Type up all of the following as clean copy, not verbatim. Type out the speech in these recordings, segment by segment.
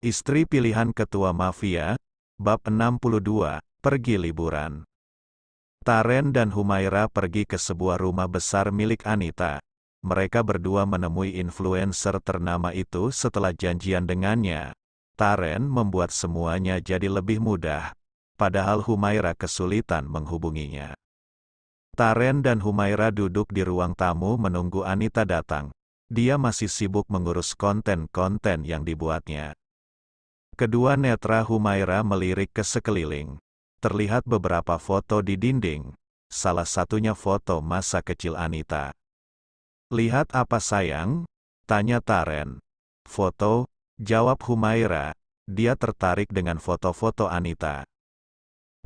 Istri pilihan ketua mafia, bab 62, pergi liburan. Taren dan Humaira pergi ke sebuah rumah besar milik Anita. Mereka berdua menemui influencer ternama itu setelah janjian dengannya. Taren membuat semuanya jadi lebih mudah, padahal Humaira kesulitan menghubunginya. Taren dan Humaira duduk di ruang tamu menunggu Anita datang. Dia masih sibuk mengurus konten-konten yang dibuatnya. Kedua netra Humaira melirik ke sekeliling. Terlihat beberapa foto di dinding. Salah satunya foto masa kecil Anita. "Lihat apa sayang?" tanya Taren. "Foto," jawab Humaira. Dia tertarik dengan foto-foto Anita.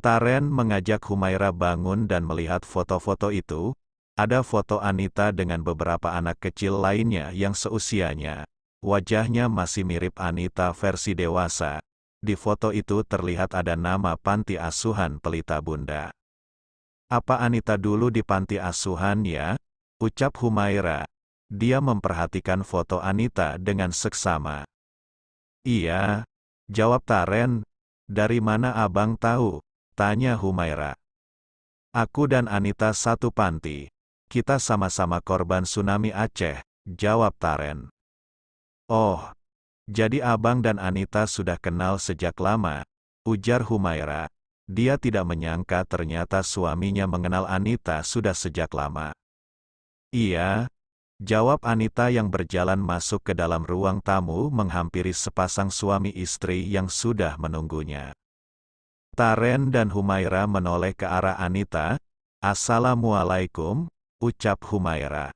Taren mengajak Humaira bangun dan melihat foto-foto itu. Ada foto Anita dengan beberapa anak kecil lainnya yang seusianya. Wajahnya masih mirip Anita versi dewasa. Di foto itu terlihat ada nama panti asuhan Pelita Bunda. "Apa Anita dulu di panti asuhan ya?" ucap Humaira. Dia memperhatikan foto Anita dengan seksama. "Iya," jawab Taren. "Dari mana abang tahu?" tanya Humaira. "Aku dan Anita satu panti. Kita sama-sama korban tsunami Aceh," jawab Taren. "Oh, jadi abang dan Anita sudah kenal sejak lama," ujar Humaira. Dia tidak menyangka ternyata suaminya mengenal Anita sudah sejak lama. "Iya," jawab Anita yang berjalan masuk ke dalam ruang tamu menghampiri sepasang suami istri yang sudah menunggunya. Taren dan Humaira menoleh ke arah Anita. "Assalamualaikum," ucap Humaira.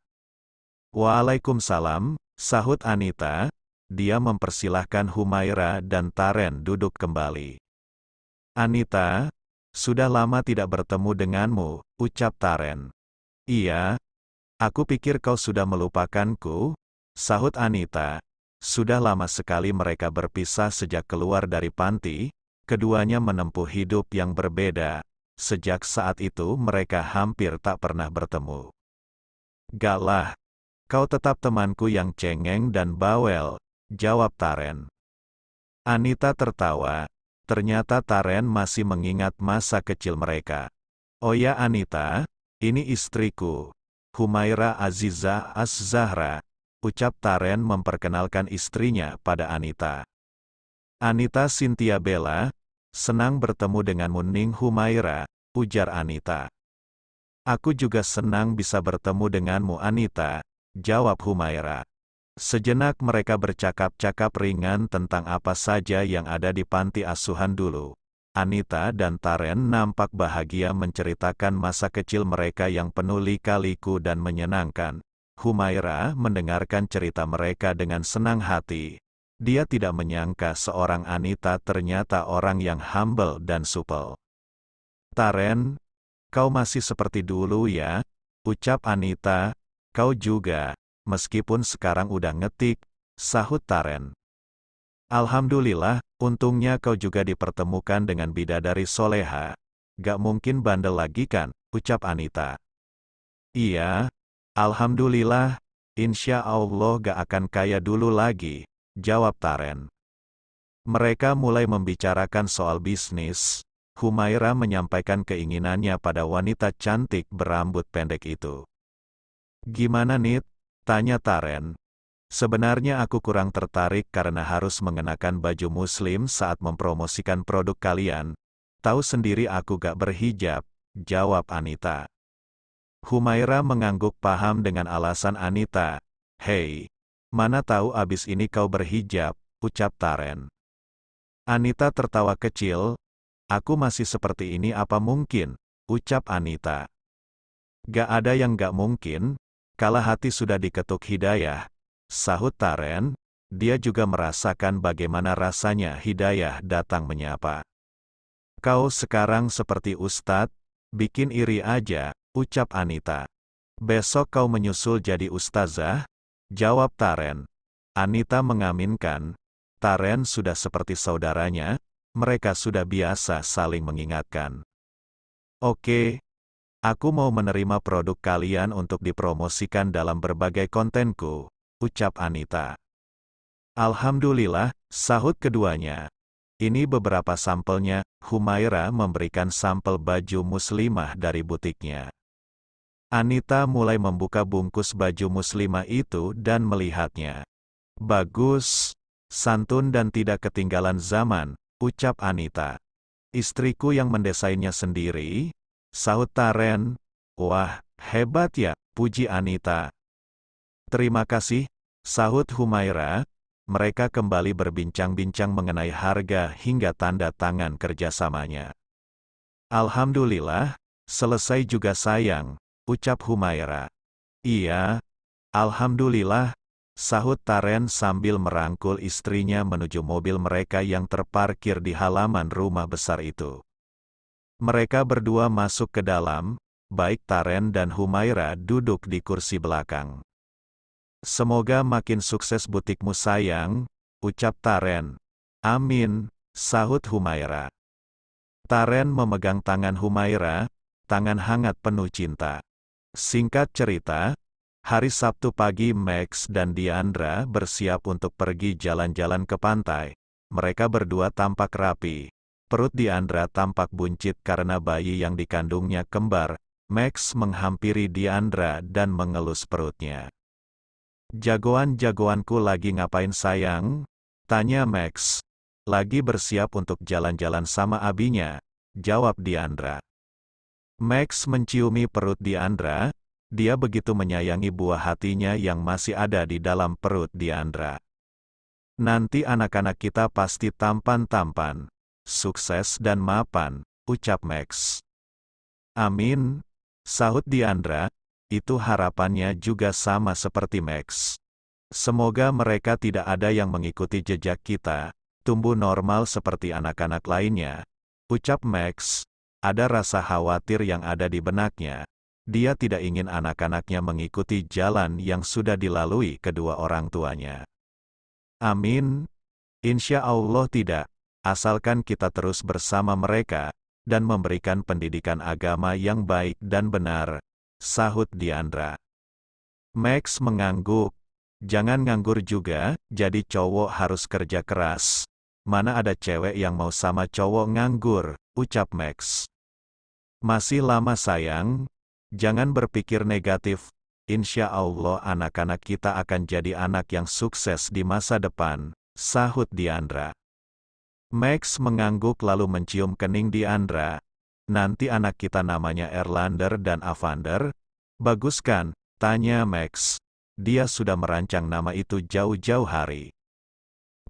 "Waalaikumsalam," sahut Anita. Dia mempersilahkan Humaira dan Taren duduk kembali. "Anita, sudah lama tidak bertemu denganmu," ucap Taren. "Iya, aku pikir kau sudah melupakanku," sahut Anita. Sudah lama sekali mereka berpisah sejak keluar dari panti. Keduanya menempuh hidup yang berbeda. Sejak saat itu mereka hampir tak pernah bertemu. "Gak lah, kau tetap temanku yang cengeng dan bawel," jawab Taren. Anita tertawa. Ternyata Taren masih mengingat masa kecil mereka. "Oh ya Anita, ini istriku, Humaira Aziza Az-Zahra," ucap Taren memperkenalkan istrinya pada Anita. "Anita Cynthia Bella, senang bertemu denganmu Ning Humaira," ujar Anita. "Aku juga senang bisa bertemu denganmu Anita," jawab Humaira. Sejenak mereka bercakap-cakap ringan tentang apa saja yang ada di panti asuhan dulu. Anita dan Taren nampak bahagia menceritakan masa kecil mereka yang penuh lika-liku dan menyenangkan. Humaira mendengarkan cerita mereka dengan senang hati. Dia tidak menyangka seorang Anita ternyata orang yang humble dan supel. "Taren, kau masih seperti dulu ya," ucap Anita. "Kau juga, meskipun sekarang udah ngetik," sahut Taren. "Alhamdulillah, untungnya kau juga dipertemukan dengan bidadari soleha. Gak mungkin bandel lagi kan," ucap Anita. "Iya, alhamdulillah, insya Allah gak akan kaya dulu lagi," jawab Taren. Mereka mulai membicarakan soal bisnis. Humaira menyampaikan keinginannya pada wanita cantik berambut pendek itu. "Gimana Nit?" tanya Taren. "Sebenarnya aku kurang tertarik karena harus mengenakan baju muslim saat mempromosikan produk kalian. Tahu sendiri aku gak berhijab," jawab Anita. Humaira mengangguk paham dengan alasan Anita. "Hei, mana tahu abis ini kau berhijab," ucap Taren. Anita tertawa kecil. "Aku masih seperti ini apa mungkin?" ucap Anita. "Gak ada yang gak mungkin, kala hati sudah diketuk hidayah," sahut Taren. Dia juga merasakan bagaimana rasanya hidayah datang menyapa. "Kau sekarang seperti ustadz, bikin iri aja," ucap Anita. "Besok kau menyusul jadi ustazah?" jawab Taren. Anita mengaminkan. Taren sudah seperti saudaranya, mereka sudah biasa saling mengingatkan. "Oke, aku mau menerima produk kalian untuk dipromosikan dalam berbagai kontenku," ucap Anita. "Alhamdulillah, Sahut keduanya. Ini beberapa sampelnya. Humaira memberikan sampel baju muslimah dari butiknya. Anita mulai membuka bungkus baju muslimah itu dan melihatnya. Bagus, santun dan tidak ketinggalan zaman, ucap Anita. Istriku yang mendesainnya sendiri, sahut Taren. Wah, hebat ya, puji Anita. Terima kasih, sahut Humaira. Mereka kembali berbincang-bincang mengenai harga hingga tanda tangan kerjasamanya. Alhamdulillah, selesai juga sayang, ucap Humaira. Iya, alhamdulillah, sahut Taren sambil merangkul istrinya menuju mobil mereka yang terparkir di halaman rumah besar itu. Mereka berdua masuk ke dalam, baik Taren dan Humaira duduk di kursi belakang. Semoga makin sukses butikmu sayang, ucap Taren. Amin, sahut Humaira. Taren memegang tangan Humaira, tangan hangat penuh cinta. Singkat cerita, hari Sabtu pagi Max dan Diandra bersiap untuk pergi jalan-jalan ke pantai. Mereka berdua tampak rapi. Perut Diandra tampak buncit karena bayi yang dikandungnya kembar. Max menghampiri Diandra dan mengelus perutnya. Jagoan-jagoanku lagi ngapain sayang? Tanya Max. Lagi bersiap untuk jalan-jalan sama abinya, jawab Diandra. Max menciumi perut Diandra, dia begitu menyayangi buah hatinya yang masih ada di dalam perut Diandra. Nanti anak-anak kita pasti tampan-tampan, sukses dan mapan, ucap Max. Amin, sahut Diandra. Itu harapannya juga sama seperti Max. Semoga mereka tidak ada yang mengikuti jejak kita, tumbuh normal seperti anak-anak lainnya, ucap Max. Ada rasa khawatir yang ada di benaknya. Dia tidak ingin anak-anaknya mengikuti jalan yang sudah dilalui kedua orang tuanya. Amin. Insya Allah tidak, asalkan kita terus bersama mereka, dan memberikan pendidikan agama yang baik dan benar, sahut Diandra. Max mengangguk. Jangan nganggur juga, jadi cowok harus kerja keras. Mana ada cewek yang mau sama cowok nganggur, ucap Max. Masih lama sayang, jangan berpikir negatif. Insya Allah anak-anak kita akan jadi anak yang sukses di masa depan, sahut Diandra. Max mengangguk lalu mencium kening Diandra. Nanti anak kita namanya Erlander dan Avander. Bagus kan? Tanya Max. Dia sudah merancang nama itu jauh-jauh hari.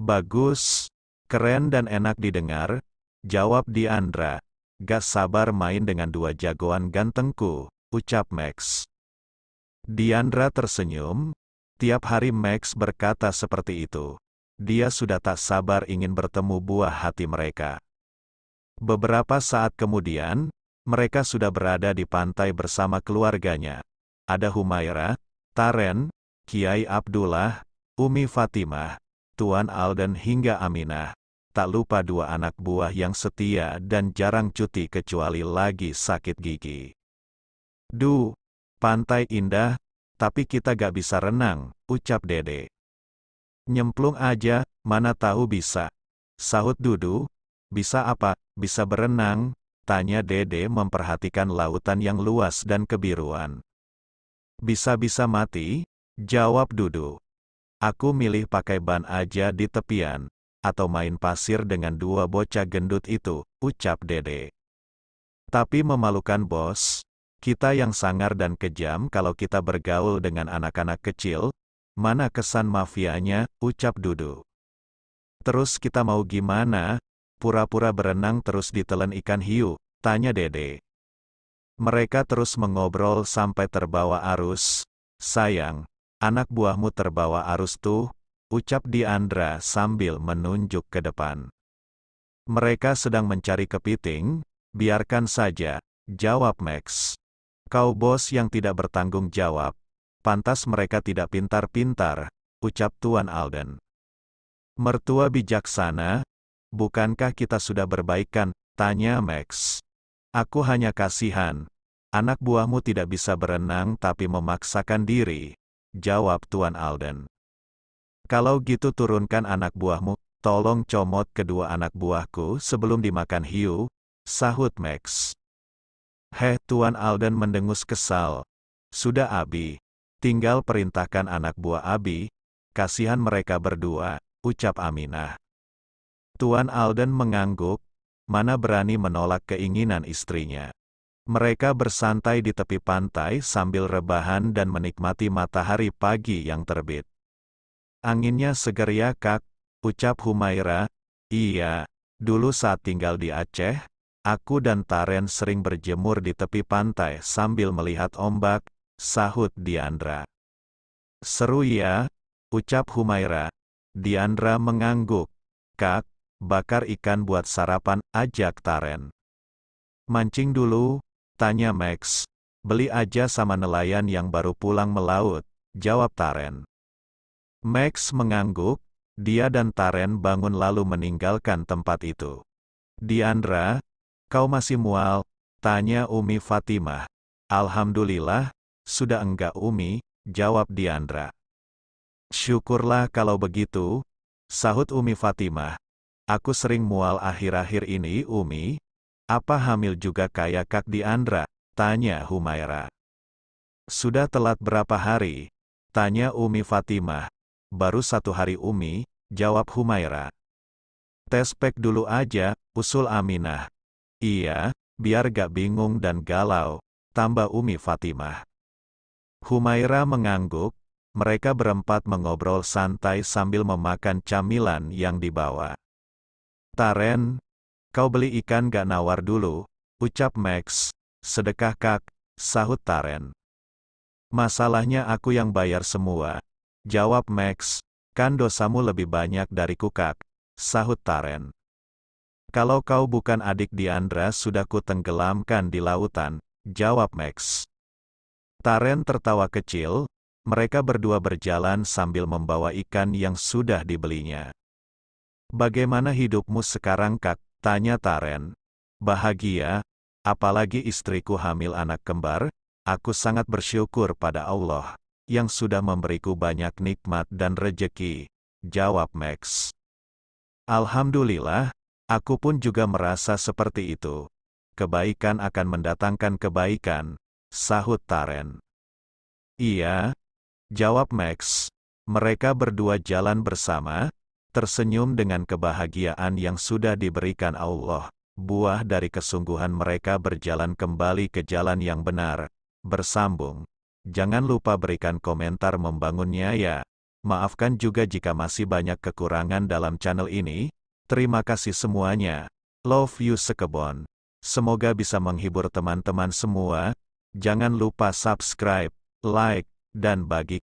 Bagus, keren dan enak didengar, jawab Diandra. Gak sabar main dengan dua jagoan gantengku, ucap Max. Diandra tersenyum. Tiap hari Max berkata seperti itu. Dia sudah tak sabar ingin bertemu buah hati mereka. Beberapa saat kemudian, mereka sudah berada di pantai bersama keluarganya. Ada Humaira, Taren, Kiai Abdullah, Umi Fatimah, Tuan Alden hingga Aminah. Tak lupa dua anak buah yang setia dan jarang cuti kecuali lagi sakit gigi. Duh, pantai indah, tapi kita gak bisa renang, ucap Dede. Nyemplung aja, mana tahu bisa. Sahut Dudu. Bisa apa? Bisa berenang? Tanya Dede memperhatikan lautan yang luas dan kebiruan. Bisa-bisa mati? Jawab Dudu. Aku milih pakai ban aja di tepian, atau main pasir dengan dua bocah gendut itu, ucap Dede. Tapi memalukan bos, kita yang sangar dan kejam kalau kita bergaul dengan anak-anak kecil, mana kesan mafianya, ucap Dudu. Terus kita mau gimana? Pura-pura berenang terus ditelan ikan hiu, tanya Dede. Mereka terus mengobrol sampai terbawa arus. Sayang, anak buahmu terbawa arus tuh, ucap Diandra sambil menunjuk ke depan. Mereka sedang mencari kepiting, biarkan saja, jawab Max. Kau bos yang tidak bertanggung jawab, pantas mereka tidak pintar-pintar, ucap Tuan Alden. Mertua bijaksana, bukankah kita sudah berbaikan? Tanya Max. Aku hanya kasihan. Anak buahmu tidak bisa berenang tapi memaksakan diri, jawab Tuan Alden. Kalau gitu turunkan anak buahmu, tolong comot kedua anak buahku sebelum dimakan hiu, sahut Max. Heh, Tuan Alden mendengus kesal. Sudah Abi, tinggal perintahkan anak buah Abi, kasihan mereka berdua, ucap Aminah. Tuan Alden mengangguk, mana berani menolak keinginan istrinya. Mereka bersantai di tepi pantai sambil rebahan dan menikmati matahari pagi yang terbit. Anginnya segar ya Kak, ucap Humaira. Iya, dulu saat tinggal di Aceh, aku dan Taren sering berjemur di tepi pantai sambil melihat ombak, sahut Diandra. Seru ya, ucap Humaira. Diandra mengangguk. Kak, bakar ikan buat sarapan, ajak Taren. Mancing dulu, tanya Max. Beli aja sama nelayan yang baru pulang melaut, jawab Taren. Max mengangguk, dia dan Taren bangun lalu meninggalkan tempat itu. Diandra, kau masih mual? Tanya Umi Fatimah. Alhamdulillah, sudah enggak Umi, jawab Diandra. Syukurlah kalau begitu, sahut Umi Fatimah. Aku sering mual akhir-akhir ini Umi. Apa hamil juga kayak Kak Diandra? Tanya Humaira. Sudah telat berapa hari? Tanya Umi Fatimah. Baru 1 hari Umi, jawab Humaira. Tes pack dulu aja, usul Aminah. Iya, biar gak bingung dan galau, tambah Umi Fatimah. Humaira mengangguk, mereka berempat mengobrol santai sambil memakan camilan yang dibawa. Taren, kau beli ikan gak nawar dulu, ucap Max. Sedekah Kak, sahut Taren. Masalahnya aku yang bayar semua, jawab Max. Kan dosamu lebih banyak dariku Kak, sahut Taren. Kalau kau bukan adik Diandra sudah kutenggelamkan di lautan, jawab Max. Taren tertawa kecil, mereka berdua berjalan sambil membawa ikan yang sudah dibelinya. Bagaimana hidupmu sekarang Kak? Tanya Taren. Bahagia, apalagi istriku hamil anak kembar, aku sangat bersyukur pada Allah, yang sudah memberiku banyak nikmat dan rejeki, jawab Max. Alhamdulillah, aku pun juga merasa seperti itu. Kebaikan akan mendatangkan kebaikan, sahut Taren. Iya, jawab Max. Mereka berdua jalan bersama, tersenyum dengan kebahagiaan yang sudah diberikan Allah. Buah dari kesungguhan mereka berjalan kembali ke jalan yang benar, bersambung. Jangan lupa berikan komentar membangunnya ya. Maafkan juga jika masih banyak kekurangan dalam channel ini. Terima kasih semuanya. Love you sekebon. Semoga bisa menghibur teman-teman semua. Jangan lupa subscribe, like, dan bagi